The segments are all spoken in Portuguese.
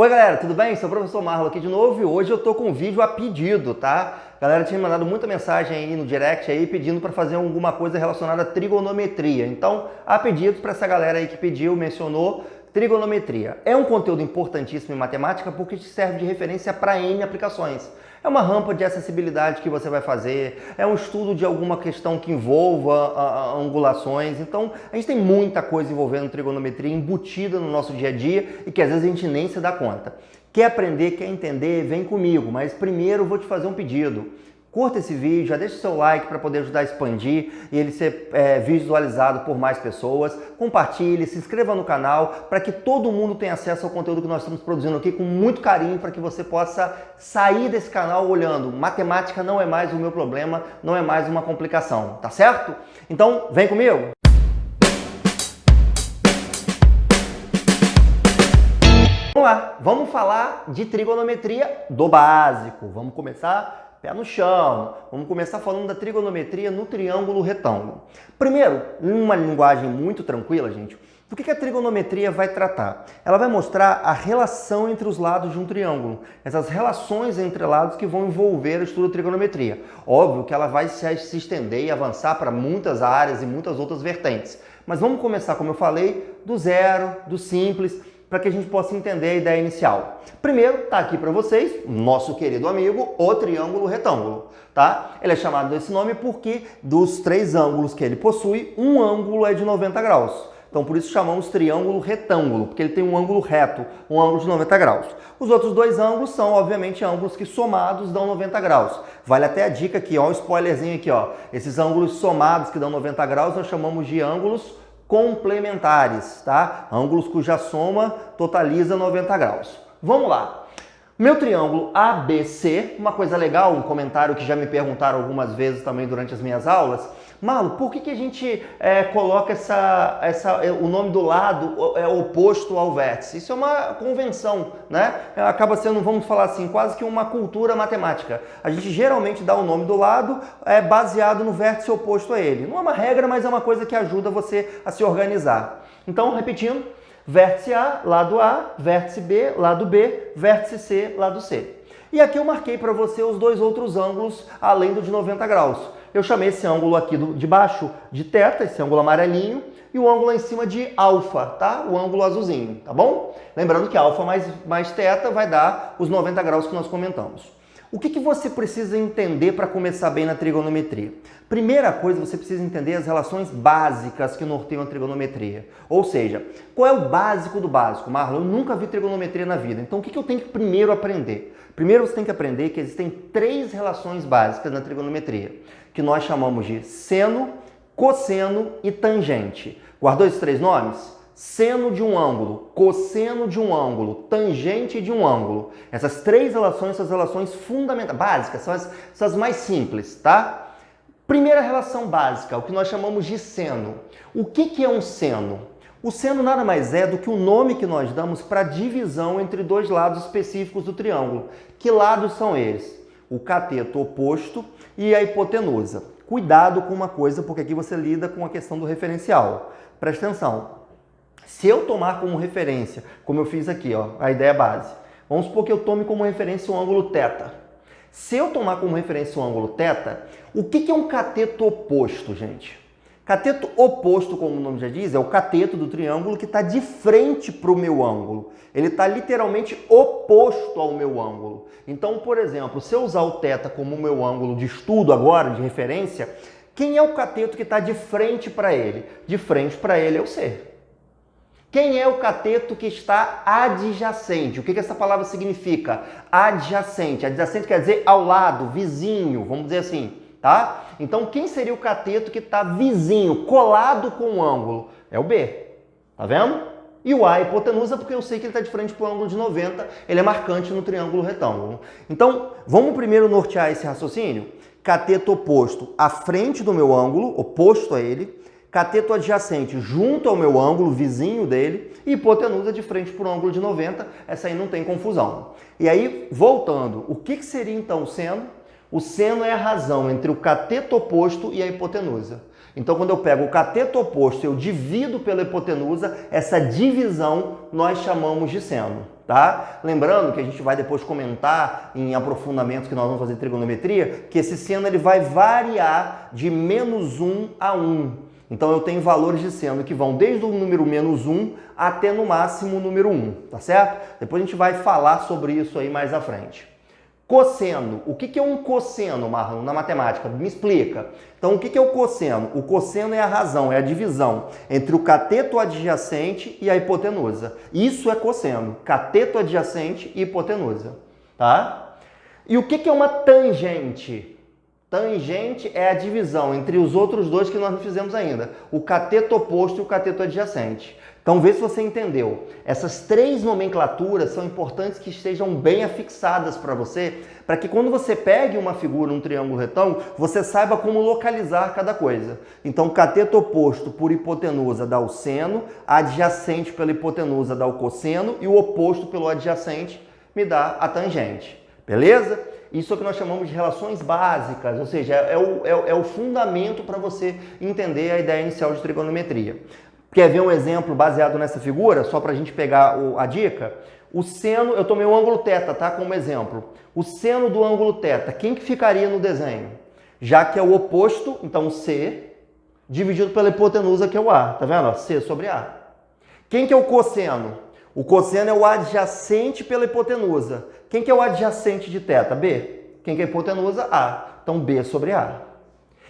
Oi galera, tudo bem? Sou o professor Marlon aqui de novo e hoje eu tô com um vídeo a pedido, tá? A galera tinha mandado muita mensagem aí no direct aí pedindo para fazer alguma coisa relacionada à trigonometria. Então, há pedidos para essa galera aí que pediu, mencionou trigonometria. É um conteúdo importantíssimo em matemática porque te serve de referência para N aplicações. É uma rampa de acessibilidade que você vai fazer, é um estudo de alguma questão que envolva angulações. Então, a gente tem muita coisa envolvendo trigonometria embutida no nosso dia a dia e que às vezes a gente nem se dá conta. Quer aprender, quer entender, vem comigo, mas primeiro eu vou te fazer um pedido. Curta esse vídeo, já deixa o seu like para poder ajudar a expandir e ele ser visualizado por mais pessoas. Compartilhe, se inscreva no canal para que todo mundo tenha acesso ao conteúdo que nós estamos produzindo aqui com muito carinho para que você possa sair desse canal olhando. Matemática não é mais o meu problema, não é mais uma complicação, tá certo? Então, vem comigo! Vamos lá, vamos falar de trigonometria do básico. Vamos começar pé no chão. Vamos começar falando da trigonometria no triângulo retângulo. Primeiro, numa linguagem muito tranquila, gente, do que a trigonometria vai tratar? Ela vai mostrar a relação entre os lados de um triângulo, essas relações entre lados que vão envolver o estudo da trigonometria. Óbvio que ela vai se estender e avançar para muitas áreas e muitas outras vertentes. Mas vamos começar, como eu falei, do zero, do simples, para que a gente possa entender a ideia inicial. Primeiro, está aqui para vocês, nosso querido amigo, o triângulo retângulo, tá? Ele é chamado desse nome porque dos três ângulos que ele possui, um ângulo é de 90 graus. Então, por isso chamamos triângulo retângulo, porque ele tem um ângulo reto, um ângulo de 90 graus. Os outros dois ângulos são, obviamente, ângulos que somados dão 90 graus. Vale até a dica aqui, ó, um spoilerzinho aqui, ó. Esses ângulos somados que dão 90 graus nós chamamos de ângulos complementares, tá? Ângulos cuja soma totaliza 90 graus. Vamos lá. Meu triângulo ABC, uma coisa legal, um comentário que já me perguntaram algumas vezes também durante as minhas aulas. Marlon, por que a gente coloca o nome do lado oposto ao vértice? Isso é uma convenção, né? Acaba sendo, vamos falar assim, quase que uma cultura matemática. A gente geralmente dá o nome do lado baseado no vértice oposto a ele. Não é uma regra, mas é uma coisa que ajuda você a se organizar. Então, repetindo, vértice A, vértice B, lado B, vértice C, lado C. E aqui eu marquei para você os dois outros ângulos além do de 90 graus. Eu chamei esse ângulo aqui de baixo de θ, esse ângulo amarelinho, e o ângulo lá em cima de alfa, tá? O ângulo azulzinho, tá bom? Lembrando que alfa mais θ vai dar os 90 graus que nós comentamos. O que você precisa entender para começar bem na trigonometria? Primeira coisa, você precisa entender as relações básicas que norteiam a trigonometria. Ou seja, qual é o básico do básico? Marlon, eu nunca vi trigonometria na vida, então o que eu tenho que primeiro aprender? Primeiro você tem que aprender que existem três relações básicas na trigonometria, que nós chamamos de seno, cosseno e tangente. Guardou esses três nomes? Seno de um ângulo, cosseno de um ângulo, tangente de um ângulo. Essas três relações são as relações fundamentais, básicas, são as mais simples, tá? Primeira relação básica, o que nós chamamos de seno. O que é um seno? O seno nada mais é do que o nome que nós damos para a divisão entre dois lados específicos do triângulo. Que lados são eles? O cateto oposto e a hipotenusa. Cuidado com uma coisa, porque aqui você lida com a questão do referencial. Presta atenção. Se eu tomar como referência, como eu fiz aqui, ó, a ideia base, vamos supor que eu tome como referência o ângulo θ. Se eu tomar como referência o ângulo θ, o que é um cateto oposto, gente? Cateto oposto, como o nome já diz, é o cateto do triângulo que está de frente para o meu ângulo. Ele está literalmente oposto ao meu ângulo. Então, por exemplo, se eu usar o θ como o meu ângulo de estudo agora, de referência, quem é o cateto que está de frente para ele? De frente para ele é o C. Quem é o cateto que está adjacente? O que essa palavra significa? Adjacente. Adjacente quer dizer ao lado, vizinho, vamos dizer assim, tá? Então, quem seria o cateto que está vizinho, colado com o ângulo? É o B, tá vendo? E o A é hipotenusa porque eu sei que ele está de frente para o ângulo de 90, ele é marcante no triângulo retângulo. Então, vamos primeiro nortear esse raciocínio? Cateto oposto à frente do meu ângulo, oposto a ele. Cateto adjacente junto ao meu ângulo, vizinho dele, e hipotenusa de frente para o ângulo de 90, essa aí não tem confusão. E aí, voltando, o que seria então o seno? O seno é a razão entre o cateto oposto e a hipotenusa. Então, quando eu pego o cateto oposto e eu divido pela hipotenusa, essa divisão nós chamamos de seno. tá? Lembrando que a gente vai depois comentar em aprofundamentos que nós vamos fazer trigonometria, que esse seno ele vai variar de -1 a 1. Então eu tenho valores de seno que vão desde o número -1 até no máximo o número 1, tá certo? Depois a gente vai falar sobre isso aí mais à frente. Cosseno. O que é um cosseno, Marlon, na matemática? Me explica. Então, o que é o cosseno? O cosseno é a razão, é a divisão entre o cateto adjacente e a hipotenusa. Isso é cosseno. Cateto adjacente e hipotenusa. Tá? E o que é uma tangente? Tangente é a divisão entre os outros dois que nós não fizemos ainda. O cateto oposto e o cateto adjacente. Então, vê se você entendeu. Essas três nomenclaturas são importantes que estejam bem afixadas para você, para que quando você pegue uma figura, um triângulo retângulo, você saiba como localizar cada coisa. Então, cateto oposto por hipotenusa dá o seno, adjacente pela hipotenusa dá o cosseno e o oposto pelo adjacente me dá a tangente. Beleza? Isso é o que nós chamamos de relações básicas, ou seja, é o fundamento para você entender a ideia inicial de trigonometria. Quer ver um exemplo baseado nessa figura? Só para a gente pegar a dica. O seno, eu tomei o ângulo θ, tá? Como exemplo. O seno do ângulo θ, quem que ficaria no desenho? Já que é o oposto, então C, dividido pela hipotenusa, que é o A. Tá vendo? C sobre A. Quem que é o cosseno? O cosseno é o adjacente pela hipotenusa. Quem que é o adjacente de θ? B. Quem que é a hipotenusa? A. Então, B sobre A.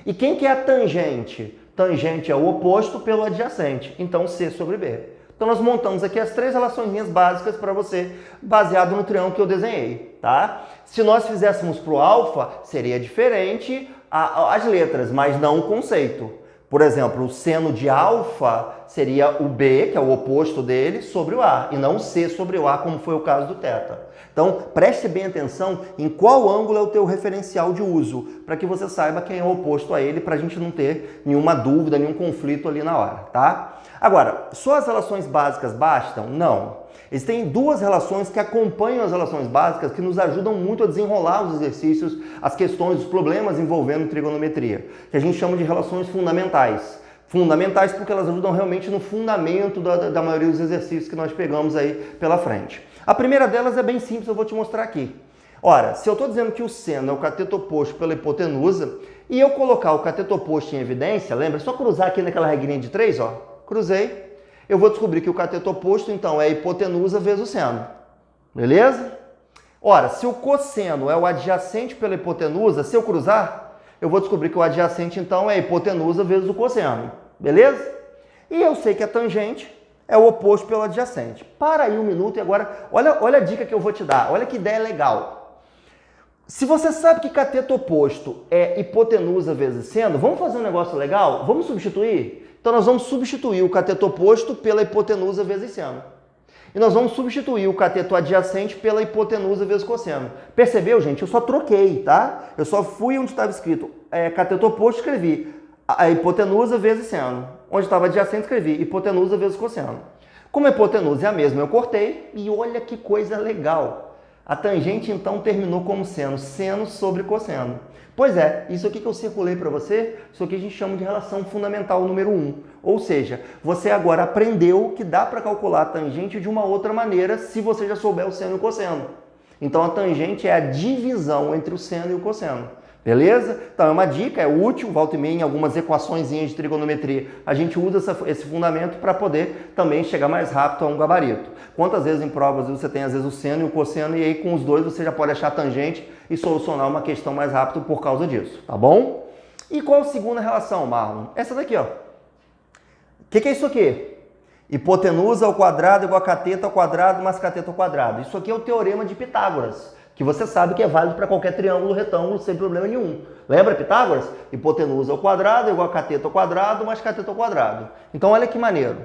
E quem que é a tangente? Tangente é o oposto pelo adjacente, então C sobre B. Então nós montamos aqui as três relações básicas para você, baseado no triângulo que eu desenhei, tá? Se nós fizéssemos para o alfa, seria diferente as letras, mas não o conceito. Por exemplo, o seno de alfa seria o B, que é o oposto dele, sobre o A, e não o C sobre o A, como foi o caso do θ. Então, preste bem atenção em qual ângulo é o teu referencial de uso, para que você saiba quem é o oposto a ele, para a gente não ter nenhuma dúvida, nenhum conflito ali na hora, tá? Agora, só as relações básicas bastam? Não. Existem duas relações que acompanham as relações básicas que nos ajudam muito a desenrolar os exercícios, as questões, os problemas envolvendo trigonometria, que a gente chama de relações fundamentais. Fundamentais porque elas ajudam realmente no fundamento da maioria dos exercícios que nós pegamos aí pela frente. A primeira delas é bem simples, eu vou te mostrar aqui. Ora, se eu estou dizendo que o seno é o cateto oposto pela hipotenusa, e eu colocar o cateto oposto em evidência, lembra? É só cruzar aqui naquela regrinha de 3, ó. Cruzei. Eu vou descobrir que o cateto oposto, então, é a hipotenusa vezes o seno. Beleza? Ora, se o cosseno é o adjacente pela hipotenusa, se eu cruzar, eu vou descobrir que o adjacente, então, é a hipotenusa vezes o cosseno. Beleza? E eu sei que a tangente é o oposto pelo adjacente. Para aí um minuto e agora, olha a dica que eu vou te dar. Olha que ideia legal. Se você sabe que cateto oposto é hipotenusa vezes seno, vamos fazer um negócio legal? Vamos substituir? Então nós vamos substituir o cateto oposto pela hipotenusa vezes seno. E nós vamos substituir o cateto adjacente pela hipotenusa vezes cosseno. Percebeu, gente? Eu só troquei, tá? Eu só fui onde estava escrito cateto oposto, escrevi a hipotenusa vezes seno. Onde estava adjacente, escrevi hipotenusa vezes cosseno. Como a hipotenusa é a mesma, eu cortei e olha que coisa legal. A tangente, então, terminou como seno sobre cosseno. Pois é, isso aqui que eu circulei para você, isso aqui a gente chama de relação fundamental número 1. Ou seja, você agora aprendeu que dá para calcular a tangente de uma outra maneira se você já souber o seno e o cosseno. Então, a tangente é a divisão entre o seno e o cosseno. Beleza? Então é uma dica, é útil, volta e meia em algumas equaçõezinhas de trigonometria. A gente usa esse fundamento para poder também chegar mais rápido a um gabarito. Quantas vezes em provas você tem às vezes o seno e o cosseno e aí com os dois você já pode achar a tangente e solucionar uma questão mais rápido por causa disso, tá bom? E qual a segunda relação, Marlon? Essa daqui, ó. O que é isso aqui? Hipotenusa ao quadrado igual a cateto ao quadrado mais cateto ao quadrado. Isso aqui é o teorema de Pitágoras, que você sabe que é válido para qualquer triângulo retângulo sem problema nenhum. Lembra Pitágoras? Hipotenusa ao quadrado igual a cateto ao quadrado mais cateto ao quadrado. Então olha que maneiro.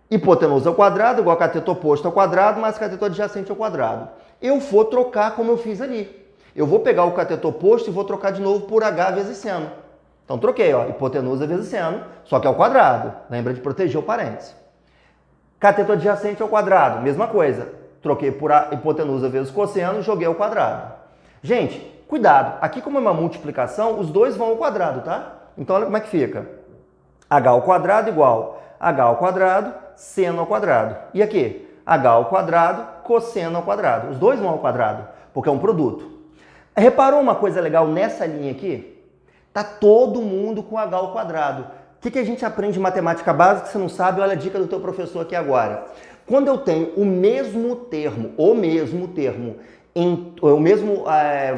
Hipotenusa ao quadrado igual a cateto oposto ao quadrado mais cateto adjacente ao quadrado. Eu vou trocar como eu fiz ali. Eu vou pegar o cateto oposto e vou trocar de novo por h vezes seno. Então troquei, ó, hipotenusa vezes seno, só que ao quadrado. Lembra de proteger o parênteses. Cateto adjacente ao quadrado, mesma coisa. Troquei por a hipotenusa vezes cosseno e joguei ao quadrado. Gente, cuidado. Aqui como é uma multiplicação, os dois vão ao quadrado, tá? Então olha como é que fica. H ao quadrado igual h ao quadrado, seno ao quadrado. E aqui? H ao quadrado, cosseno ao quadrado. Os dois vão ao quadrado, porque é um produto. Reparou uma coisa legal nessa linha aqui? Tá todo mundo com h ao quadrado. O que a gente aprende em matemática básica que você não sabe? Olha a dica do teu professor aqui agora. Quando eu tenho o mesmo termo, o mesmo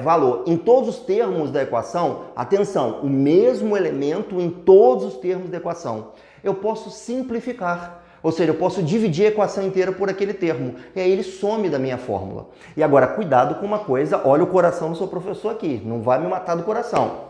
valor em todos os termos da equação, atenção, o mesmo elemento em todos os termos da equação, eu posso simplificar. Ou seja, eu posso dividir a equação inteira por aquele termo. E aí ele some da minha fórmula. E agora, cuidado com uma coisa, olha o coração do seu professor aqui, não vai me matar do coração.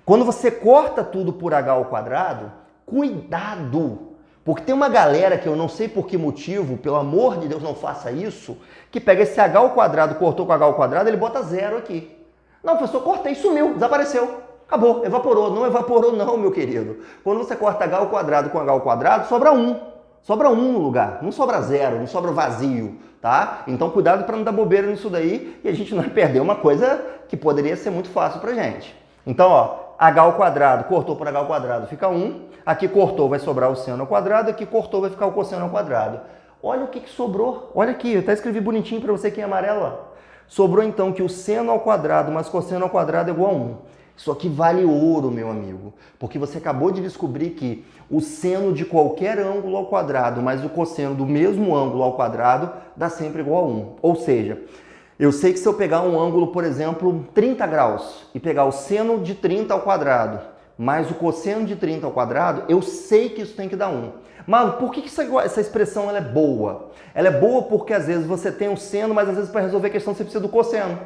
Quando você corta tudo por h ao quadrado, cuidado! Porque tem uma galera que eu não sei por que motivo, pelo amor de Deus, não faça isso, que pega esse h ao quadrado, cortou com h ao quadrado, ele bota zero aqui. Não, professor, cortei, sumiu, desapareceu. Acabou, evaporou. Não evaporou não, meu querido. Quando você corta h ao quadrado com h ao quadrado, sobra 1. Sobra 1 no lugar, não sobra zero, não sobra vazio, tá? Então cuidado para não dar bobeira nisso daí e a gente não perder uma coisa que poderia ser muito fácil pra gente. Então, ó, h ao quadrado, cortou por h ao quadrado, fica 1. Aqui cortou, vai sobrar o seno ao quadrado. Aqui cortou, vai ficar o cosseno ao quadrado. Olha o que sobrou. Olha aqui, eu até escrevi bonitinho para você aqui em amarelo. Ó. Sobrou então que o seno ao quadrado mais cosseno ao quadrado é igual a 1. Isso aqui vale ouro, meu amigo, porque você acabou de descobrir que o seno de qualquer ângulo ao quadrado mais o cosseno do mesmo ângulo ao quadrado dá sempre igual a 1. Ou seja, eu sei que se eu pegar um ângulo, por exemplo, 30 graus e pegar o seno de 30 ao quadrado mais o cosseno de 30 ao quadrado, eu sei que isso tem que dar 1. Mas por que essa expressão ela é boa? Ela é boa porque às vezes você tem o seno, mas às vezes para resolver a questão você precisa do cosseno.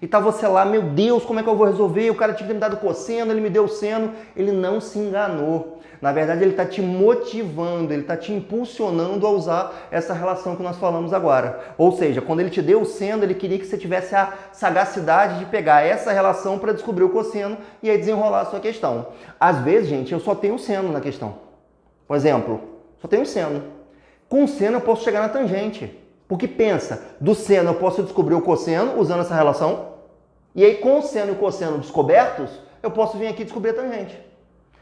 E tá você lá, meu Deus, como é que eu vou resolver? O cara tinha que me dado cosseno, ele me deu o seno. Ele não se enganou. Na verdade, ele está te motivando, ele está te impulsionando a usar essa relação que nós falamos agora. Ou seja, quando ele te deu o seno, ele queria que você tivesse a sagacidade de pegar essa relação para descobrir o cosseno e aí desenrolar a sua questão. Às vezes, gente, eu só tenho o seno na questão. Por exemplo, só tenho o seno. Com o seno eu posso chegar na tangente. Porque pensa, do seno eu posso descobrir o cosseno usando essa relação, e aí com o seno e o cosseno descobertos, eu posso vir aqui descobrir a tangente.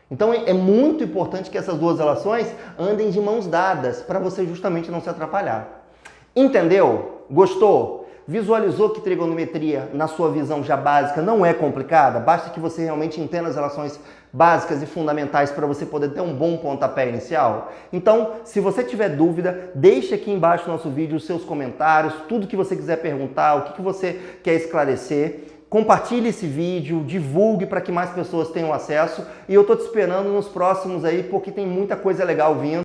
Então é muito importante que essas duas relações andem de mãos dadas, para você justamente não se atrapalhar. Entendeu? Gostou? Visualizou que trigonometria, na sua visão já básica, não é complicada? Basta que você realmente entenda as relações básicas e fundamentais para você poder ter um bom pontapé inicial? Então, se você tiver dúvida, deixe aqui embaixo no nosso vídeo os seus comentários, tudo que você quiser perguntar, o que você quer esclarecer. Compartilhe esse vídeo, divulgue para que mais pessoas tenham acesso. E eu estou te esperando nos próximos aí, porque tem muita coisa legal vindo.